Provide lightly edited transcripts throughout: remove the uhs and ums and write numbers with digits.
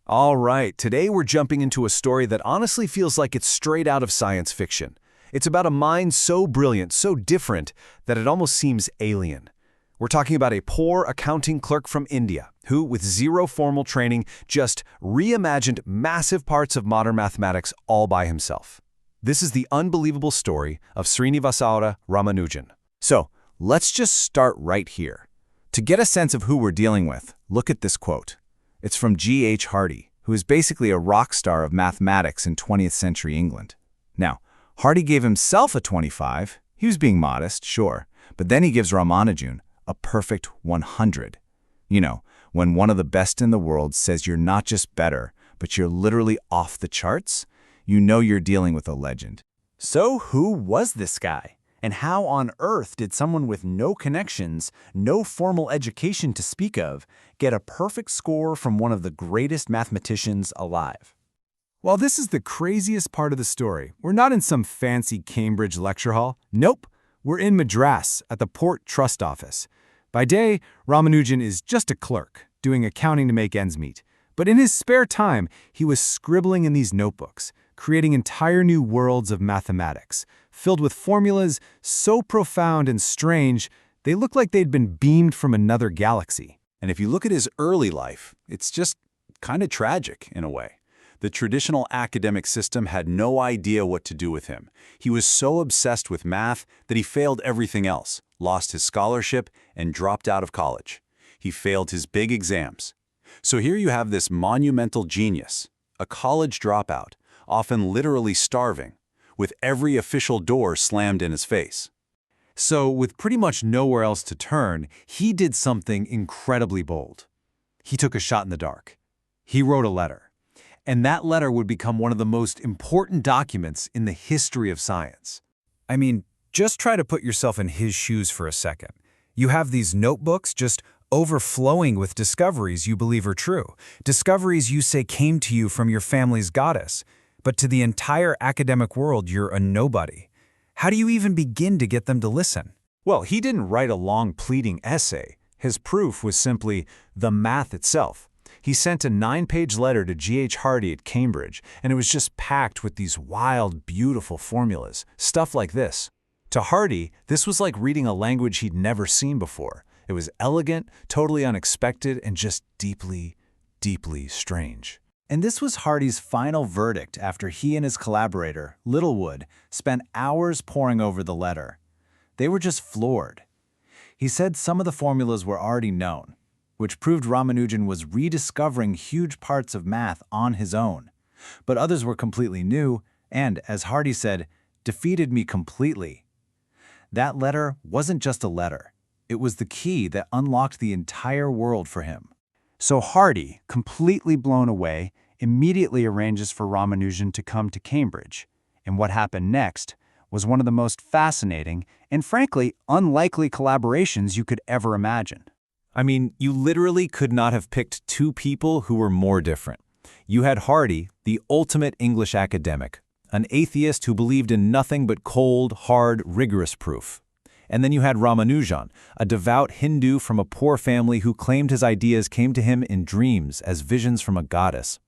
All right, today we're jumping into a story that honestly feels like it's straight out of science fiction. It's about a mind so brilliant, so different, that it almost seems alien. We're talking about a poor accounting clerk from India who, with zero formal training, just reimagined massive parts of modern mathematics all by himself. This is the unbelievable story of Srinivasa Ramanujan. So, let's just start right here. To get a sense of who we're dealing with, look at this quote. It's from G.H. Hardy, who is basically a rock star of mathematics in 20th century England. Now, Hardy gave himself a 25. He was being modest, sure, but then he gives Ramanujan a perfect 100. You know, when one of the best in the world says you're not just better, but you're literally off the charts, you know you're dealing with a legend. So who was this guy? And how on earth did someone with no connections, no formal education to speak of, get a perfect score from one of the greatest mathematicians alive? Well, this is the craziest part of the story. We're not in some fancy Cambridge lecture hall. Nope, we're in Madras at the Port Trust Office. By day, Ramanujan is just a clerk, doing accounting to make ends meet. But in his spare time, he was scribbling in these notebooks, creating entire new worlds of mathematics, filled with formulas so profound and strange, they look like they'd been beamed from another galaxy. And if you look at his early life, it's just kind of tragic in a way. The traditional academic system had no idea what to do with him. He was so obsessed with math that he failed everything else, lost his scholarship, and dropped out of college. He failed his big exams. So here you have this monumental genius, a college dropout, often literally starving, with every official door slammed in his face. So, with pretty much nowhere else to turn, he did something incredibly bold. He took a shot in the dark. He wrote a letter. And that letter would become one of the most important documents in the history of science. I mean, just try to put yourself in his shoes for a second. You have these notebooks just overflowing with discoveries you believe are true, discoveries you say came to you from your family's goddess. But to the entire academic world, you're a nobody. How do you even begin to get them to listen? Well, he didn't write a long pleading essay. His proof was simply the math itself. He sent a 9-page letter to G.H. Hardy at Cambridge, and it was just packed with these wild, beautiful formulas, stuff like this. To Hardy, this was like reading a language he'd never seen before. It was elegant, totally unexpected, and just deeply, deeply strange. And this was Hardy's final verdict after he and his collaborator, Littlewood, spent hours poring over the letter. They were just floored. He said some of the formulas were already known, which proved Ramanujan was rediscovering huge parts of math on his own. But others were completely new and, as Hardy said, defeated me completely. That letter wasn't just a letter. It was the key that unlocked the entire world for him. So Hardy, completely blown away, immediately arranges for Ramanujan to come to Cambridge. And what happened next was one of the most fascinating and, frankly, unlikely collaborations you could ever imagine. I mean, you literally could not have picked two people who were more different. You had Hardy, the ultimate English academic, an atheist who believed in nothing but cold, hard, rigorous proof. And then you had Ramanujan, a devout Hindu from a poor family who claimed his ideas came to him in dreams as visions from a goddess.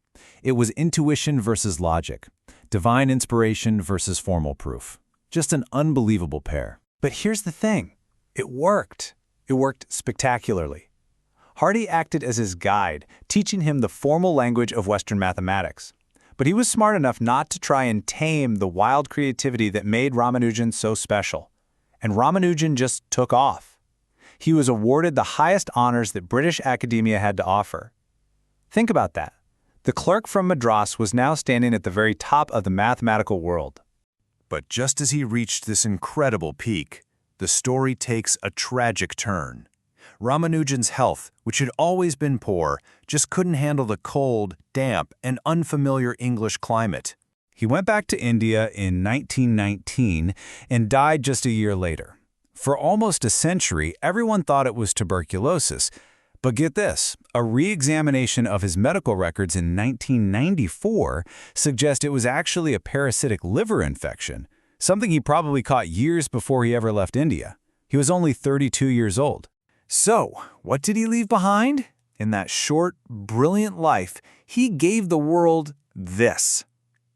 It was intuition versus logic, divine inspiration versus formal proof. Just an unbelievable pair. But here's the thing. It worked. It worked spectacularly. Hardy acted as his guide, teaching him the formal language of Western mathematics. But he was smart enough not to try and tame the wild creativity that made Ramanujan so special. And Ramanujan just took off. He was awarded the highest honors that British academia had to offer. Think about that. The clerk from Madras was now standing at the very top of the mathematical world. But just as he reached this incredible peak, the story takes a tragic turn. Ramanujan's health, which had always been poor, just couldn't handle the cold, damp, and unfamiliar English climate. He went back to India in 1919 and died just a year later. For almost a century, everyone thought it was tuberculosis. But get this, a re-examination of his medical records in 1994 suggests it was actually a parasitic liver infection, something he probably caught years before he ever left India. He was only 32 years old. So, what did he leave behind? In that short, brilliant life, he gave the world this.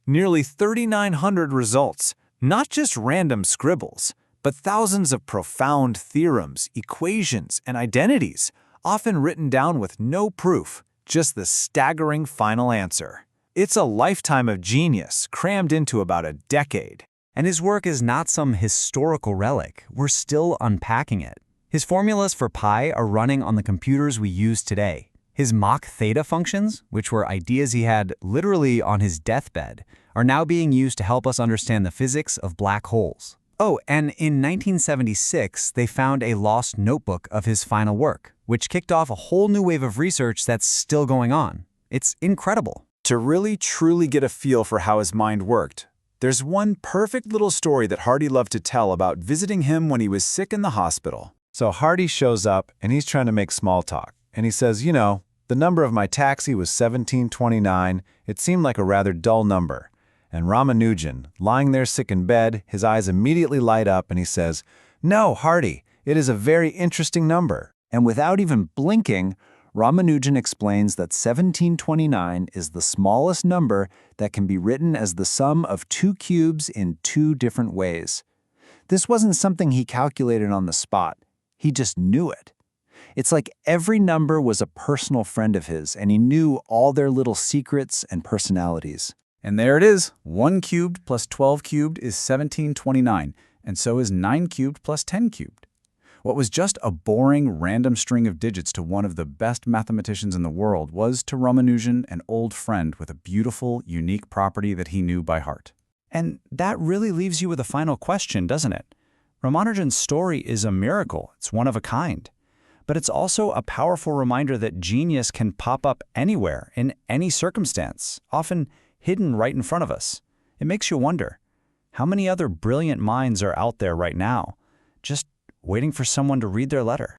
Nearly 3,900 results, not just random scribbles, but thousands of profound theorems, equations, and identities, often written down with no proof, just the staggering final answer. It's a lifetime of genius crammed into about a decade. And his work is not some historical relic. We're still unpacking it. His formulas for pi are running on the computers we use today. His Mach theta functions, which were ideas he had literally on his deathbed, are now being used to help us understand the physics of black holes. Oh, and in 1976, they found a lost notebook of his final work, which kicked off a whole new wave of research that's still going on. It's incredible. To really truly get a feel for how his mind worked, there's one perfect little story that Hardy loved to tell about visiting him when he was sick in the hospital. So Hardy shows up and he's trying to make small talk. And he says, you know, the number of my taxi was 1729. It seemed like a rather dull number. And Ramanujan, lying there sick in bed, his eyes immediately light up and he says, no, Hardy, it is a very interesting number. And without even blinking, Ramanujan explains that 1729 is the smallest number that can be written as the sum of two cubes in two different ways. This wasn't something he calculated on the spot. He just knew it. It's like every number was a personal friend of his, and he knew all their little secrets and personalities. And there it is. 1 cubed plus 12 cubed is 1729, and so is 9 cubed plus 10 cubed. What was just a boring, random string of digits to one of the best mathematicians in the world was to Ramanujan an old friend with a beautiful, unique property that he knew by heart. And that really leaves you with a final question, doesn't it? Ramanujan's story is a miracle. It's one of a kind. But it's also a powerful reminder that genius can pop up anywhere, in any circumstance, often hidden right in front of us. It makes you wonder, how many other brilliant minds are out there right now, just waiting for someone to read their letter?